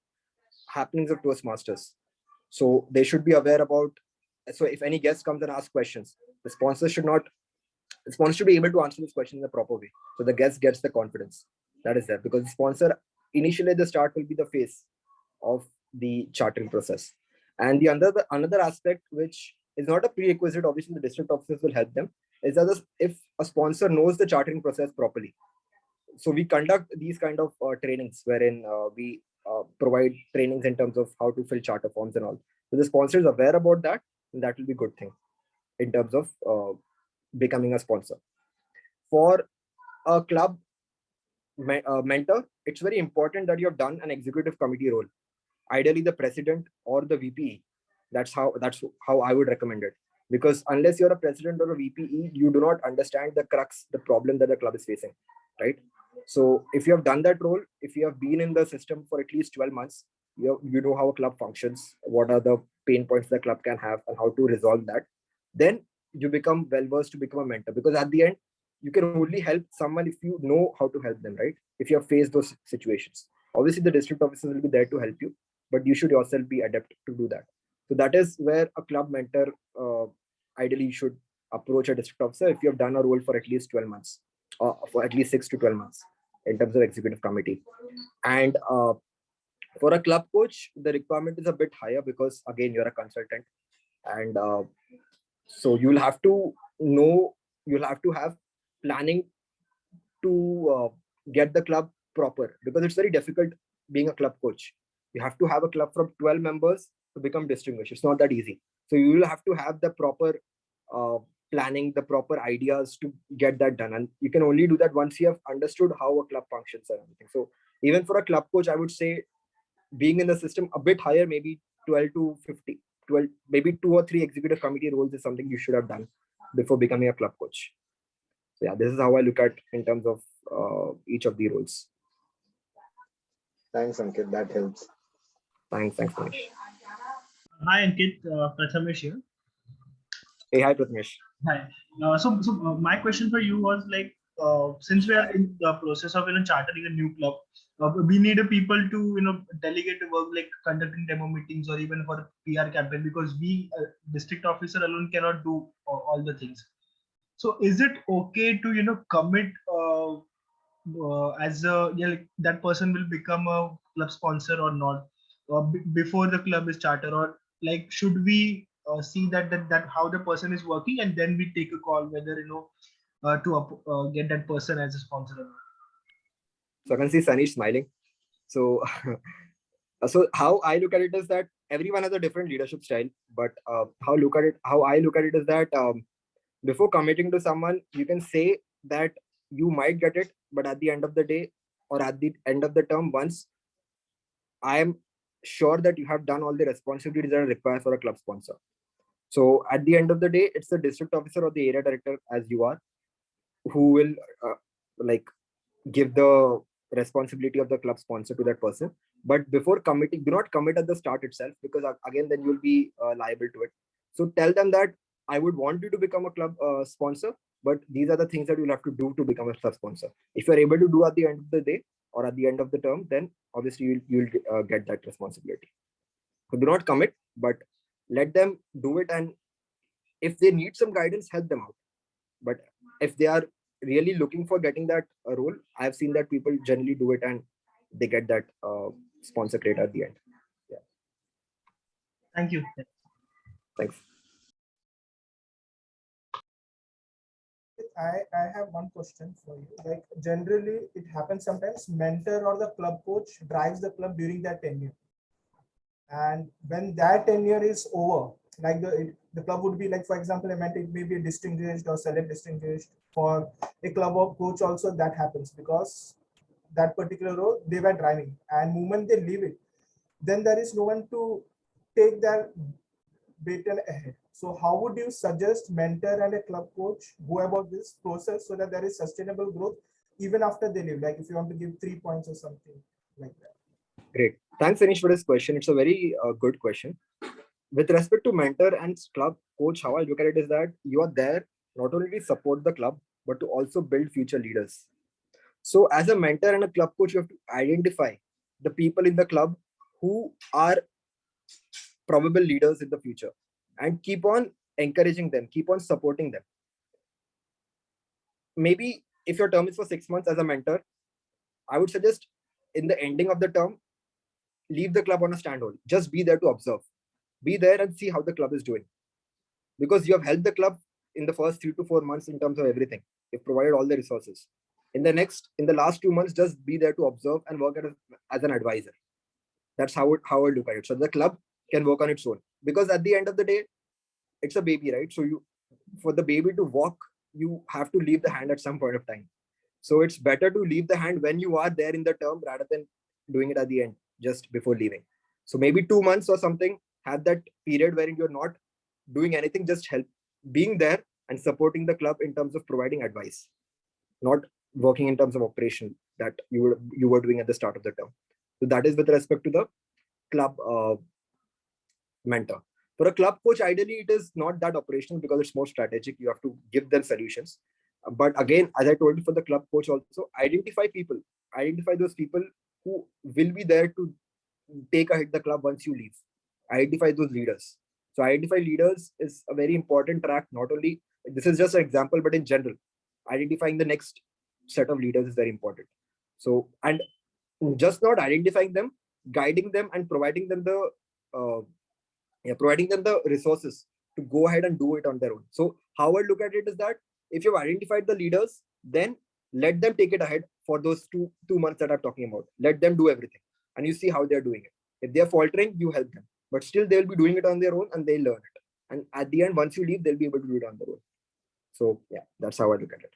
happenings of Toastmasters. So they should be aware about. So if any guest comes and asks questions, the sponsor should be able to answer this question in a proper way. So the guest gets the confidence that is there, because the sponsor initially at the start will be the face of the chartering process. And the another aspect which is not a prerequisite, obviously the district officers will help them, is that if a sponsor knows the chartering process properly. So we conduct these kind of trainings wherein we provide trainings in terms of how to fill charter forms and all. So the sponsor is aware about that, and that will be a good thing in terms of becoming a sponsor. For a club mentor, it's very important that you have done an executive committee role. Ideally, the president or the VPE. That's how I would recommend it. Because unless you're a president or a VPE, you do not understand the crux, the problem that the club is facing, right? So if you have done that role, if you have been in the system for at least 12 months, you know how a club functions, what are the pain points the club can have, and how to resolve that. Then you become well versed to become a mentor. Because at the end, you can only help someone if you know how to help them, right? If you have faced those situations. Obviously, the district officers will be there to help you, but you should yourself be adept to do that. So that is where a club mentor, ideally, should approach a district officer if you have done a role for at least 12 months, or for at least 6 to 12 months in terms of executive committee. And for a club coach, the requirement is a bit higher because, again, you're a consultant. And so you'll have to have planning to get the club proper, because it's very difficult being a club coach. You have to have a club from 12 members to become distinguished. It's not that easy. So you will have to have the proper planning, the proper ideas to get that done. And you can only do that once you have understood how a club functions and everything. So even for a club coach, I would say being in the system a bit higher, maybe 12 to 50, 12, maybe 2 or 3 executive committee roles is something you should have done before becoming a club coach. So yeah, this is how I look at in terms of each of the roles. Thanks, Ankit. That helps. Thanks, Manish. Hi, Ankit. Prathamesh here. Hey, hi, Prathamesh. Hi. So my question for you was like, since we are in the process of chartering a new club, we need a people to delegate work like conducting demo meetings or even for a PR campaign, because we district officer alone cannot do all the things. So is it okay to commit as a like that person will become a club sponsor or not, before the club is charter, or like should we see that how the person is working and then we take a call whether to get that person as a sponsor or not? So I can see Sanish smiling. So so how I look at it is that everyone has a different leadership style, but how I look at it is that before committing to someone, you can say that you might get it, but at the end of the day or at the end of the term, once I am sure that you have done all the responsibilities that are required for a club sponsor. So at the end of the day, it's the district officer or the area director, as you are, who will like give the responsibility of the club sponsor to that person. But before committing, do not commit at the start itself, because again, then you'll be liable to it. So tell them that I would want you to become a club sponsor, but these are the things that you'll have to do to become a club sponsor. If you're able to do at the end of the day or at the end of the term, then obviously you'll get that responsibility. So do not commit, but let them do it. And if they need some guidance, help them out. But if they are really looking for getting that role, I've seen that people generally do it and they get that sponsor credit at the end. Yeah. Thank you. Thanks. I have one question for you. Like generally, it happens sometimes mentor or the club coach drives the club during that tenure. And when that tenure is over, Like the club would be like, for example, I meant it may be a distinguished or select distinguished. For a club or coach also that happens, because that particular role they were driving, and moment they leave it, then there is no one to take their baton ahead. So how would you suggest mentor and a club coach go about this process so that there is sustainable growth even after they leave? Like if you want to give 3 points or something like that. Great. Thanks, Anish, for this question. It's a very good question. With respect to mentor and club coach, how I look at it is that you are there not only to support the club, but to also build future leaders. So as a mentor and a club coach, you have to identify the people in the club who are probable leaders in the future and keep on encouraging them, keep on supporting them. Maybe if your term is for 6 months as a mentor, I would suggest in the ending of the term, leave the club on a standhold. Just be there to observe. Be there and see how the club is doing. Because you have helped the club in the first 3 to 4 months in terms of everything. You've provided all the resources. In the last 2 months, just be there to observe and work as an advisor. That's how I look at it. So the club can work on its own. Because at the end of the day, it's a baby, right? So for the baby to walk, you have to leave the hand at some point of time. So it's better to leave the hand when you are there in the term rather than doing it at the end, just before leaving. So maybe 2 months or something, have that period wherein you're not doing anything, just help being there and supporting the club in terms of providing advice, not working in terms of operation that you were doing at the start of the term. So that is with respect to the club mentor. For a club coach, ideally, it is not that operational because it's more strategic. You have to give them solutions. But again, as I told you, for the club coach also, identify those people who will be there to take ahead the club once you leave. Identify those leaders. So identify leaders is a very important track. Not only, this is just an example, but in general, identifying the next set of leaders is very important. So, and just not identifying them, guiding them and providing them the resources to go ahead and do it on their own. So how I look at it is that if you've identified the leaders, then let them take it ahead for those two months that I'm talking about. Let them do everything and you see how they're doing it. If they're faltering, you help them, but still they'll be doing it on their own and they'll learn it. And at the end, once you leave, they'll be able to do it on their own. So yeah, that's how I look at it.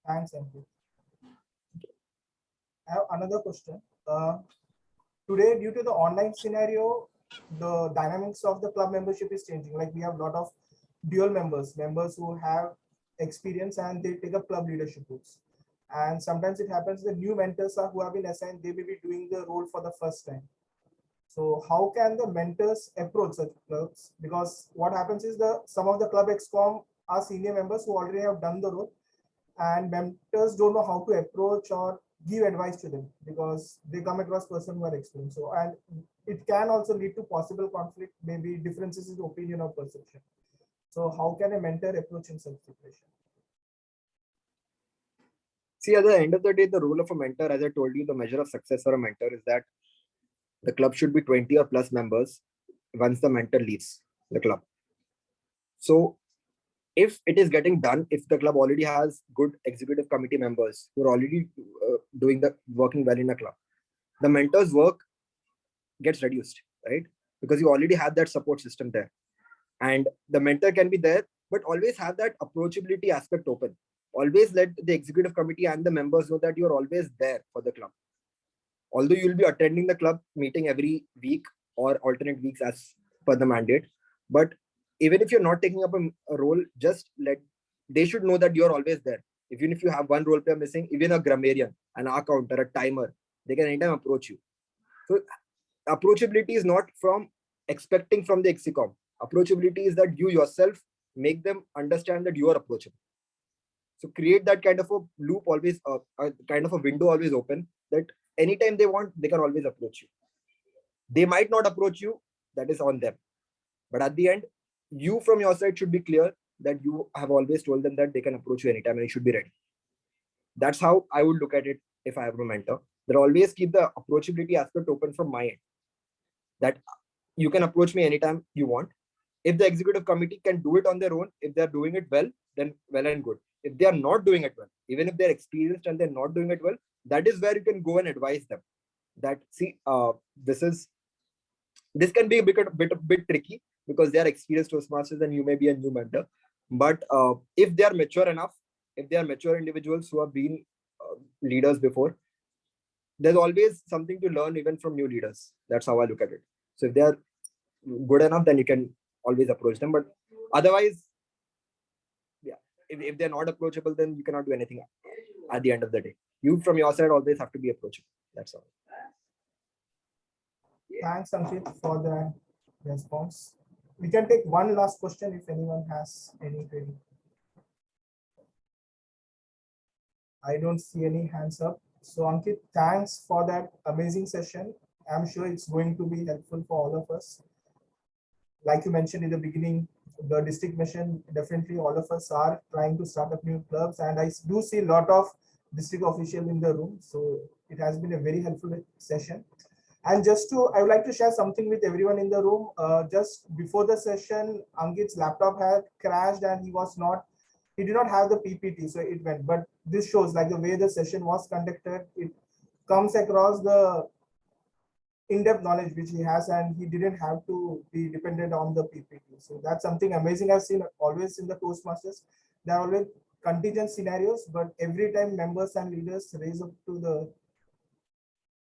Thanks, Ankit. I have another question. Today, due to the online scenario, the dynamics of the club membership is changing. Like we have a lot of dual members who have experience and they take up club leadership roles. And sometimes it happens the new mentors who have been assigned, they may be doing the role for the first time. So how can the mentors approach such clubs? Because what happens is some of the club excom are senior members who already have done the role, and mentors don't know how to approach or give advice to them because they come across person who are experienced. So, and it can also lead to possible conflict, maybe differences in opinion or perception. So how can a mentor approach in such situation? See, at the end of the day, the role of a mentor, as I told you, the measure of success for a mentor is that the club should be 20 or plus members once the mentor leaves the club. So if it is getting done, if the club already has good executive committee members who are already working well in a club, the mentor's work gets reduced, right? Because you already have that support system there. And the mentor can be there, but always have that approachability aspect open. Always let the executive committee and the members know that you're always there for the club. Although you'll be attending the club meeting every week or alternate weeks as per the mandate, but even if you're not taking up a role, they should know that you're always there. Even if you have one role player missing, even a grammarian, an R counter, a timer, they can anytime approach you. So approachability is not from expecting from the execom. Approachability is that you yourself make them understand that you are approachable. So create that kind of a loop always, a kind of a window always open, that anytime they want, they can always approach you. They might not approach you, that is on them. But at the end, you from your side should be clear that you have always told them that they can approach you anytime and you should be ready. That's how I would look at it if I have a mentor. That always keep the approachability aspect open from my end. That you can approach me anytime you want. If the executive committee can do it on their own, if they're doing it well, then well and good. If they are not doing it well, even if they're experienced and they're not doing it well, that is where you can go and advise them. That, see, this is This can be a bit tricky because they are experienced Toastmasters and you may be a new mentor. But if they are mature enough, if they are mature individuals who have been leaders before, there's always something to learn even from new leaders. That's how I look at it. So if they are good enough, then you can always approach them. But otherwise, yeah, if they're not approachable, then you cannot do anything at the end of the day. You from your side always have to be approachable. That's all. Thanks, Ankit, for the response. We can take one last question if anyone has any query. I don't see any hands up. So Ankit, thanks for that amazing session. I'm sure it's going to be helpful for all of us. Like you mentioned in the beginning, the district mission, definitely all of us are trying to start up new clubs, and I do see a lot of district officials in the room. So it has been a very helpful session. And I would like to share something with everyone in the room. Just before the session, Ankit's laptop had crashed and he did not have the PPT, so it went. But this shows like the way the session was conducted, it comes across the in-depth knowledge which he has, and he didn't have to be dependent on the PPT. So that's something amazing I've seen always in the Toastmasters. There are always contingent scenarios, but every time members and leaders raise up to the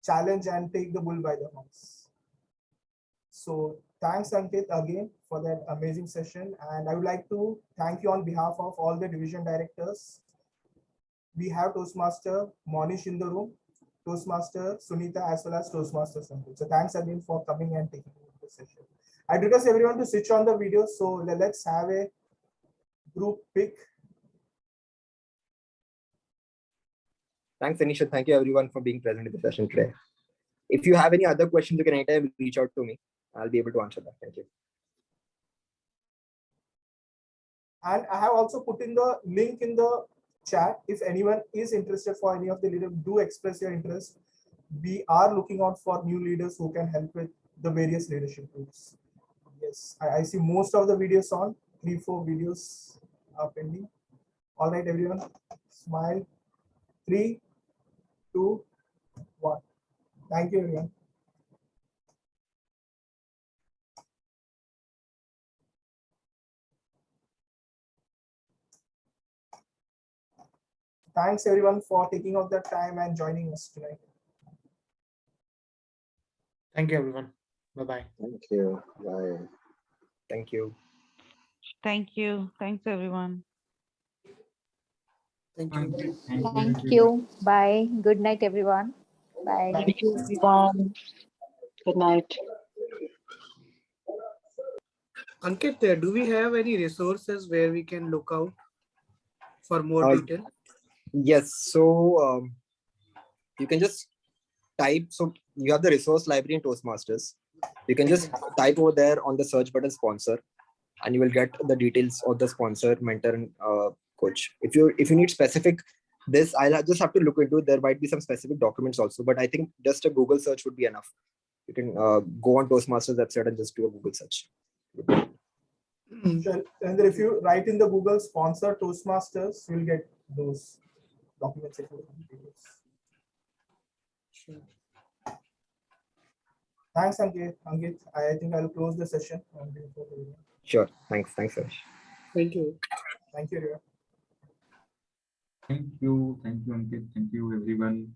challenge and take the bull by the horns. So thanks, Ankit, again for that amazing session. And I would like to thank you on behalf of all the division directors. We have Toastmaster Monish in the room, Toastmaster Sunita, as well as Toastmaster Sanjay. So thanks again for coming and taking the session. I request everyone to switch on the video. So let's have a group pick. Thanks, Anisha. Thank you everyone for being present in the session today. If you have any other questions, you can anytime reach out to me. I'll be able to answer that. Thank you. And I have also put in the link in the chat. If anyone is interested for any of the leaders, do express your interest. We are looking out for new leaders who can help with the various leadership tools. Yes, I see most of the videos on. 3-4 videos are pending. All right, everyone, smile. 3, 2, 1. Thank you, everyone. Thanks, everyone, for taking out the time and joining us tonight. Thank you, everyone. Bye-bye. Thank you. Bye. Thank you. Thank you. Thanks, everyone. Thank you. Thank you. Bye. Good night, everyone. Bye. Thank you, everyone. Good night. Ankit, do we have any resources where we can look out for more detail? Yes. So you can just type. So you have the resource library in Toastmasters. You can just type over there on the search button sponsor, and you will get the details of the sponsor, mentor, and coach. If you need specific this, I'll just have to look into it. There might be some specific documents also, but I think just a Google search would be enough. You can go on Toastmasters website and just do a Google search. Sure. And if you write in the Google sponsor Toastmasters, you'll get those documents. Sure. Thanks, Ankit. I think I'll close the session. Sure. Thanks, Harish. Thank you. Thank you, everyone. Thank you, Ankit. Thank you, everyone.